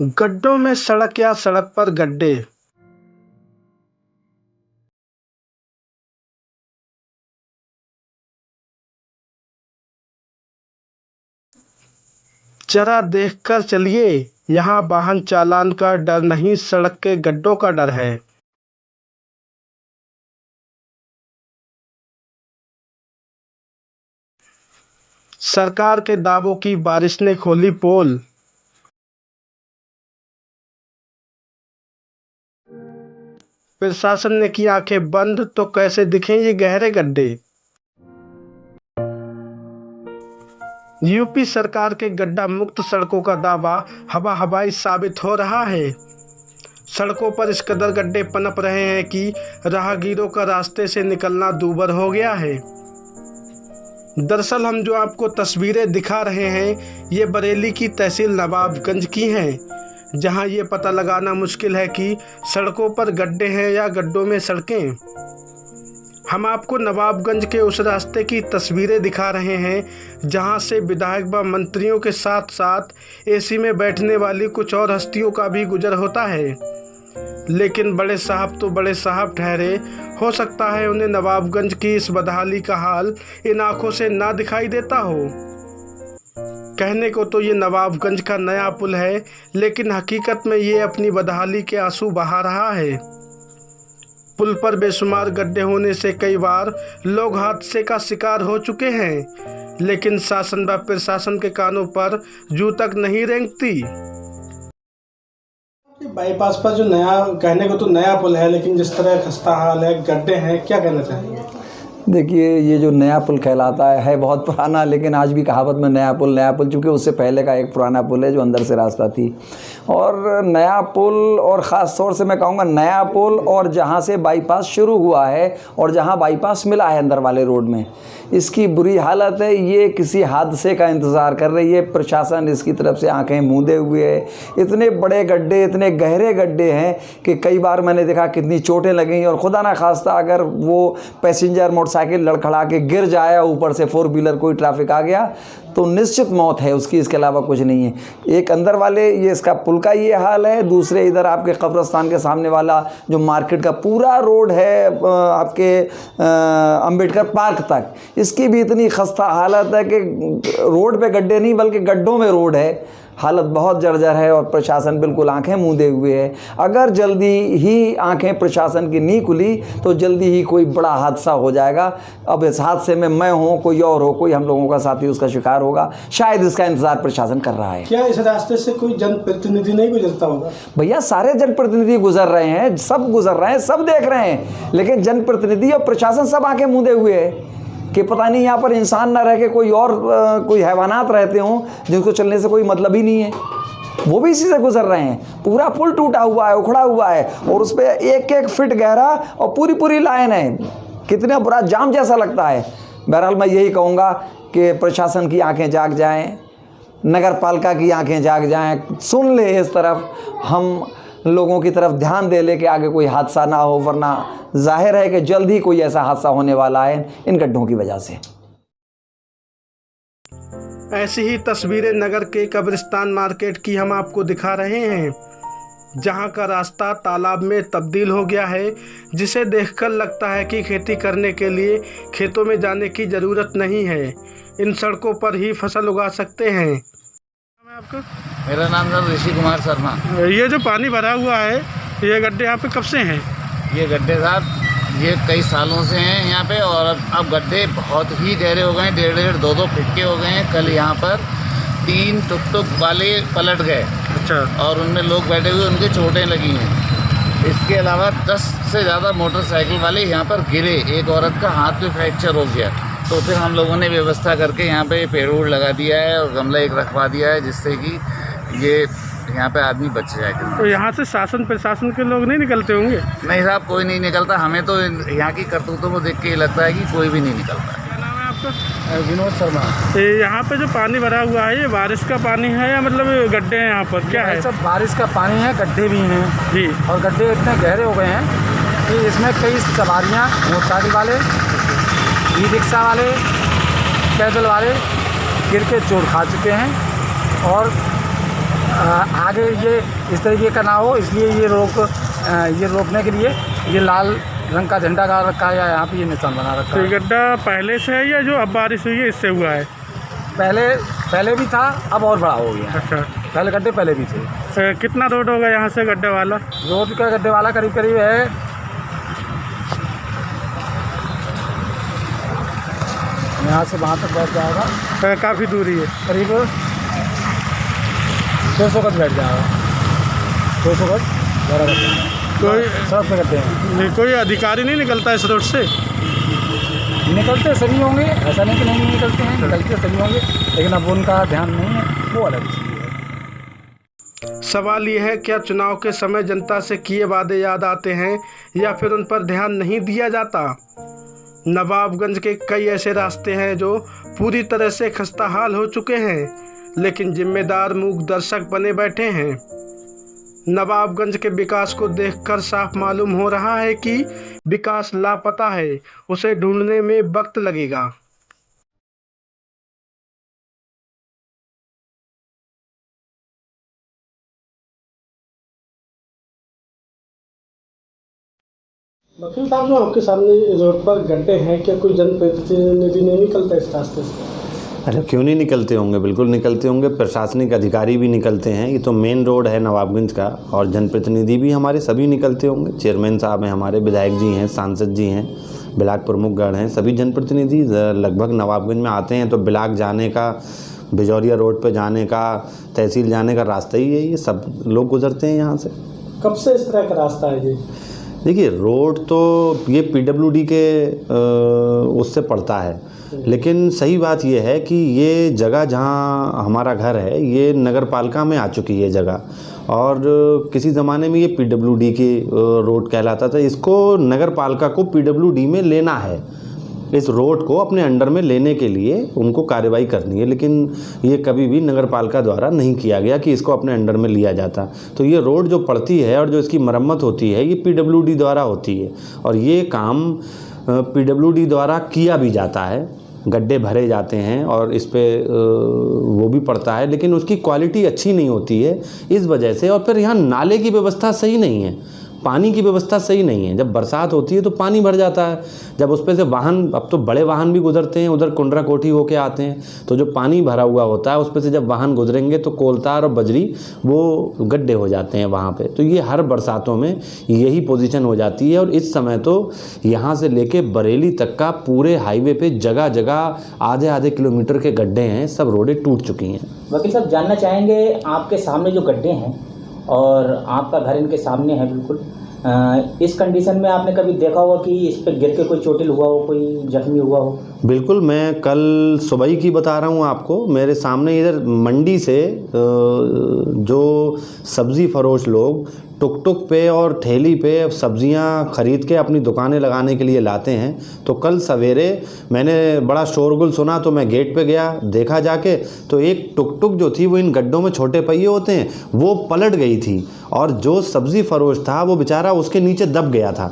गड्ढों में सड़क या सड़क पर गड्ढे। जरा देखकर चलिए, यहाँ वाहन चालान का डर नहीं, सड़क के गड्ढों का डर है। सरकार के दावों की बारिश ने खोली पोल। प्रशासन ने की आंखें बंद तो कैसे दिखे ये गहरे गड्ढे। यूपी सरकार के गड्ढा मुक्त सड़कों का दावा हवाई साबित हो रहा है। सड़कों पर इस कदर गड्ढे पनप रहे हैं कि राहगीरों का रास्ते से निकलना दूभर हो गया है। दरअसल हम जो आपको तस्वीरें दिखा रहे हैं ये बरेली की तहसील नवाबगंज की हैं, जहां ये पता लगाना मुश्किल है कि सड़कों पर गड्ढे हैं या गड्ढों में सड़कें। हम आपको नवाबगंज के उस रास्ते की तस्वीरें दिखा रहे हैं जहां से विधायक व मंत्रियों के साथ साथ एसी में बैठने वाली कुछ और हस्तियों का भी गुजर होता है। लेकिन बड़े साहब तो बड़े साहब ठहरे, हो सकता है उन्हें नवाबगंज की इस बदहाली का हाल इन आंखों से ना दिखाई देता हो। कहने को तो ये नवाबगंज का नया पुल है, लेकिन हकीकत में ये अपनी बदहाली के आंसू बहा रहा है। पुल पर बेशुमार गड्ढे होने से कई बार लोग हादसे का शिकार हो चुके हैं, लेकिन शासन व प्रशासन के कानों पर जू तक नहीं रेंगती। बाईपास पर जो नया, कहने को तो नया पुल है, लेकिन जिस तरह खस्ता हाल है, गड्ढे हैं, क्या कहना चाहेंगे? देखिए, ये जो नया पुल कहलाता है बहुत पुराना, लेकिन आज भी कहावत में नया पुल चूँकि उससे पहले का एक पुराना पुल है जो अंदर से रास्ता थी। और नया पुल, और ख़ास तौर से मैं कहूँगा नया पुल, और जहाँ से बाईपास शुरू हुआ है और जहाँ बाईपास मिला है अंदर वाले रोड में, इसकी बुरी हालत है। ये किसी हादसे का इंतज़ार कर रही है। प्रशासन इसकी तरफ से आंखें मूंदे हुए है। इतने बड़े गड्ढे, इतने गहरे गड्ढे हैं कि कई बार मैंने देखा कितनी चोटें लगीं, और खुदा ना खास्ता अगर वो पैसेंजर मोटरसाइकिल लड़खड़ा के गिर जाए, ऊपर से 4 व्हीलर कोई ट्रैफिक आ गया, तो निश्चित मौत है उसकी, इसके अलावा कुछ नहीं है। एक अंदर वाले ये इसका पुल का ये हाल है, दूसरे इधर आपके कब्रिस्तान के सामने वाला जो मार्केट का पूरा रोड है आपके अंबेडकर पार्क तक, इसकी भी इतनी खस्ता हालत है कि रोड पे गड्ढे नहीं बल्कि गड्ढों में रोड है। हालत बहुत जर्जर है और प्रशासन बिल्कुल आंखें मूंदे हुए है। अगर जल्दी ही आंखें प्रशासन की नहीं खुली तो जल्दी ही कोई बड़ा हादसा हो जाएगा। अब इस हादसे में मैं हूँ, कोई और हो, कोई हम लोगों का साथी उसका शिकार होगा। शायद इसका इंतजार प्रशासन कर रहा है। क्या इस रास्ते से कोई जनप्रतिनिधि नहीं गुजरता होगा? भैया, सारे जनप्रतिनिधि गुजर रहे हैं, सब गुजर रहे हैं, सब देख रहे हैं, लेकिन जनप्रतिनिधि और प्रशासन सब आंखें मूंदे हुए है कि पता नहीं यहाँ पर इंसान ना रह के कोई और कोई हैवानात रहते हों जिनको चलने से कोई मतलब ही नहीं है। वो भी इसी से गुजर रहे हैं। पूरा पुल टूटा हुआ है, उखड़ा हुआ है, और उस पर 1-1 फीट गहरा और पूरी लाइन है। कितना बुरा जाम जैसा लगता है। बहरहाल मैं यही कहूँगा कि प्रशासन की आंखें जाग जाएं, नगर पालिका की आंखें जाग जाएं, सुन ले इस तरफ, हम लोगों की तरफ ध्यान दे ले कि आगे कोई हादसा ना हो, वरना जाहिर है कि जल्द ही कोई ऐसा हादसा होने वाला है इन गड्ढों की वजह से। ऐसी ही तस्वीरें नगर के कब्रिस्तान मार्केट की हम आपको दिखा रहे हैं, जहां का रास्ता तालाब में तब्दील हो गया है, जिसे देखकर लगता है कि खेती करने के लिए खेतों में जाने की ज़रूरत नहीं है। इन सड़कों पर ही फसल उगा सकते हैं। आपका? मेरा नाम है ऋषि कुमार शर्मा। ये जो पानी भरा हुआ है, ये गड्ढे यहाँ पे कब से हैं? ये गड्ढे साहब ये कई सालों से हैं यहाँ पे, और अब गड्ढे बहुत ही गहरे हो गए हैं, 1.5 2 फीट के हो गए हैं। कल यहाँ पर 3 टुक वाले पलट गए। अच्छा। और उनमें लोग बैठे हुए, उनके चोटें लगी हैं। इसके अलावा 10 से ज़्यादा मोटरसाइकिल वाले यहाँ पर गिरे। एक औरत का हाथ में फ्रैक्चर हो गया। तो फिर हम लोगों ने व्यवस्था करके यहाँ पे पेड़ वूड़ लगा दिया है और गमला एक रखवा दिया है, जिससे कि ये यहाँ पे आदमी बच जाएगा। तो यहाँ से शासन प्रशासन के लोग नहीं निकलते होंगे? नहीं साहब, कोई नहीं निकलता। हमें तो यहाँ की करतूतों को देख के ये लगता है कि कोई भी नहीं निकलता। क्या नाम है आपका? विनोद शर्मा। यहाँ पे जो पानी भरा हुआ है, ये बारिश का पानी है या मतलब गड्ढे हैं यहाँ पर, क्या है? सब बारिश का पानी है, गड्ढे भी हैं जी। और गड्ढे इतने गहरे हो गए हैं कि इसमें कई सवारियाँ, मोटरसाइकिल वाले, ई रिक्शा वाले, पैदल वाले गिर के चोट खा चुके हैं। और आगे ये इस तरीके का ना हो, इसलिए ये रोकने के लिए ये लाल रंग का झंडा गाड़ रखा है, या यहाँ पे ये निशान बना रखा तो है। ये गड्ढा पहले से है या जो अब बारिश हुई है इससे हुआ है? पहले भी था, अब और बड़ा हो गया है। अच्छा, पहले गड्ढे पहले भी थे। कितना रोड होगा यहाँ से गड्ढे वाला? रोड का गड्ढे वाला करीब करीब है, यहाँ से वहाँ तक बैठ जाएगा, काफ़ी दूरी है, करीब 200 गज बैठ जाएगा, 200 गज ज़्यादा गड्ढे हैं। कोई सड़क पे गड्ढे हैं, कोई अधिकारी नहीं निकलता इस रोड से? निकलते सभी होंगे, ऐसा नहीं कि नहीं निकलते हैं, निकलते सभी होंगे, लेकिन अब उनका ध्यान नहीं है, वो अलग चीज़ है। सवाल ये है, क्या चुनाव के समय जनता से किए वादे याद आते हैं या फिर उन पर ध्यान नहीं दिया जाता? नवाबगंज के कई ऐसे रास्ते हैं जो पूरी तरह से खस्ताहाल हो चुके हैं, लेकिन जिम्मेदार मूक दर्शक बने बैठे हैं। नवाबगंज के विकास को देखकर साफ मालूम हो रहा है कि विकास लापता है, उसे ढूंढने में वक्त लगेगा। वकील साहब, जो आपके सामने रोड पर गड्ढे हैं, क्या कोई जनप्रतिनिधि नहीं निकलता इस रास्ते से? अरे क्यों नहीं निकलते होंगे, बिल्कुल निकलते होंगे। प्रशासनिक अधिकारी भी निकलते हैं, ये तो मेन रोड है नवाबगंज का, और जनप्रतिनिधि भी हमारे सभी निकलते होंगे। चेयरमैन साहब हैं हमारे, विधायक जी हैं, सांसद जी हैं, ब्लाक प्रमुखगण हैं, सभी जनप्रतिनिधि लगभग नवाबगंज में आते हैं। तो ब्लाक जाने का, बिजौरिया रोड पर जाने का, तहसील जाने का रास्ता ही है, ये सब लोग गुजरते हैं यहाँ से। कब से इस तरह का रास्ता है ये? देखिए, रोड तो ये PWD के उससे पड़ता है, लेकिन सही बात यह है कि ये जगह जहाँ हमारा घर है ये नगर पालिका में आ चुकी है जगह, और किसी ज़माने में ये PWD की रोड कहलाता था। इसको नगर पालिका को PWD में लेना है, इस रोड को अपने अंडर में लेने के लिए उनको कार्रवाई करनी है, लेकिन ये कभी भी नगर पालिका द्वारा नहीं किया गया कि इसको अपने अंडर में लिया जाता। तो ये रोड जो पड़ती है और जो इसकी मरम्मत होती है ये PWD द्वारा होती है, और ये काम PWD द्वारा किया भी जाता है। गड्ढे भरे जाते हैं और इस पे वो भी पड़ता है, लेकिन उसकी क्वालिटी अच्छी नहीं होती है इस वजह से। और फिर यहाँ नाले की व्यवस्था सही नहीं है, पानी की व्यवस्था सही नहीं है। जब बरसात होती है तो पानी भर जाता है, जब उस पे से वाहन, अब तो बड़े वाहन भी गुजरते हैं, उधर कुंडरा कोठी होके आते हैं, तो जो पानी भरा हुआ होता है उस पे से जब वाहन गुजरेंगे तो कोलतार और बजरी वो गड्ढे हो जाते हैं वहाँ पे। तो ये हर बरसातों में यही पोजीशन हो जाती है, और इस समय तो यहाँ से लेके बरेली तक का पूरे हाईवे पे जगह जगह आधे आधे किलोमीटर के गड्ढे हैं, सब रोडें टूट चुकी हैं। वकील साहब, जानना चाहेंगे, आपके सामने जो गड्ढे हैं और आपका घर इनके सामने है बिल्कुल, इस कंडीशन में आपने कभी देखा होगा कि इस पे गिर के कोई चोटिल हुआ हो, कोई जख्मी हुआ हो? बिल्कुल, मैं कल सुबह ही की बता रहा हूँ आपको। मेरे सामने इधर मंडी से जो सब्ज़ी फरोश लोग टुक टुक पे और ठेली पे सब्जियां खरीद के अपनी दुकानें लगाने के लिए लाते हैं, तो कल सवेरे मैंने बड़ा शोरगुल सुना, तो मैं गेट पे गया, देखा जाके तो एक टुक टुक जो थी वो इन गड्ढों में छोटे पहिए होते हैं वो पलट गई थी, और जो सब्ज़ी फरोश था वो बेचारा उसके नीचे दब गया था।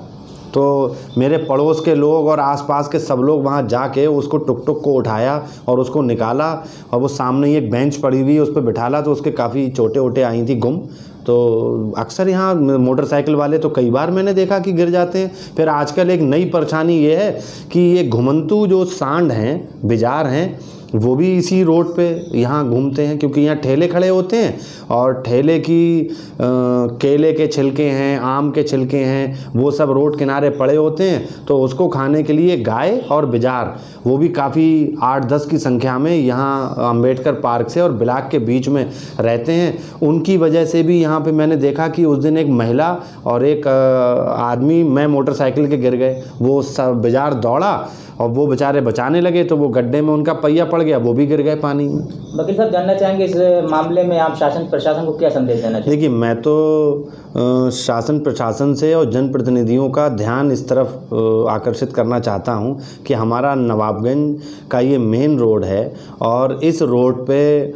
तो मेरे पड़ोस के लोग और आसपास के सब लोग वहाँ जाके उसको टुक टुक को उठाया और उसको निकाला, और वो सामने ही एक बेंच पड़ी हुई उस पर बिठाला, तो उसके काफ़ी चोटें वोटें आई थी गुम। तो अक्सर यहाँ मोटरसाइकिल वाले तो कई बार मैंने देखा कि गिर जाते हैं। फिर आजकल एक नई परेशानी ये है कि ये घुमंतू जो सांड हैं, बिजार हैं, वो भी इसी रोड पे यहाँ घूमते हैं, क्योंकि यहाँ ठेले खड़े होते हैं और ठेले की केले के छिलके हैं, आम के छिलके हैं, वो सब रोड किनारे पड़े होते हैं। तो उसको खाने के लिए गाय और बिजार, वो भी काफ़ी 8-10 की संख्या में यहाँ अंबेडकर पार्क से और ब्लॉक के बीच में रहते हैं। उनकी वजह से भी यहाँ पे मैंने देखा कि उस दिन एक महिला और एक आदमी, मैं मोटरसाइकिल के गिर गए, वो सब बिजार दौड़ा और वो बेचारे बचाने लगे, तो वो गड्ढे में उनका पहिया पड़ गया, वो भी गिर गए पानी में। वकील साहब, जानना चाहेंगे इस मामले में आप शासन प्रशासन को क्या संदेश देना चाहिए? देखिए, मैं तो शासन प्रशासन से और जनप्रतिनिधियों का ध्यान इस तरफ आकर्षित करना चाहता हूं कि हमारा नवाबगंज का ये मेन रोड है, और इस रोड पे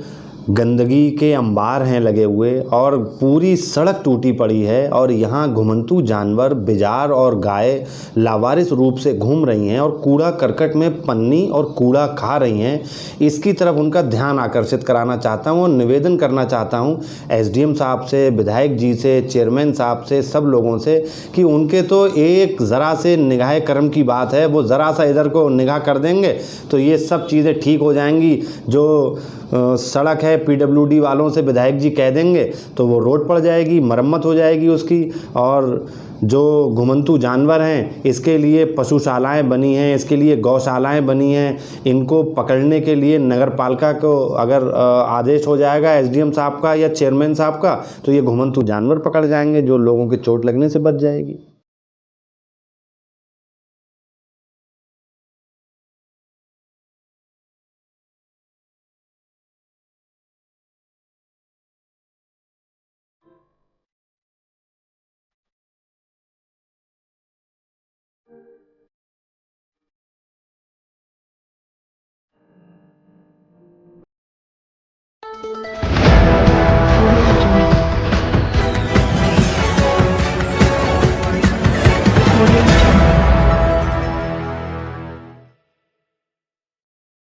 गंदगी के अंबार हैं लगे हुए और पूरी सड़क टूटी पड़ी है और यहाँ घुमंतू जानवर बिजार और गाय लावारिस रूप से घूम रही हैं और कूड़ा करकट में पन्नी और कूड़ा खा रही हैं। इसकी तरफ उनका ध्यान आकर्षित कराना चाहता हूँ और निवेदन करना चाहता हूँ एसडीएम साहब से, विधायक जी से, चेयरमैन साहब से, सब लोगों से कि उनके तो एक ज़रा से निगाह कर्म की बात है, वो ज़रा सा इधर को निगाह कर देंगे तो ये सब चीज़ें ठीक हो जाएंगी। जो सड़क है पीडब्ल्यूडी वालों से विधायक जी कह देंगे तो वो रोड पड़ जाएगी, मरम्मत हो जाएगी उसकी। और जो घुमंतू जानवर हैं इसके लिए पशुशालाएं बनी हैं, इसके लिए गौशालाएं बनी हैं। इनको पकड़ने के लिए नगर पालिका को अगर आदेश हो जाएगा एसडीएम साहब का या चेयरमैन साहब का तो ये घुमंतू जानवर पकड़ जाएंगे, जो लोगों के चोट लगने से बच जाएगी।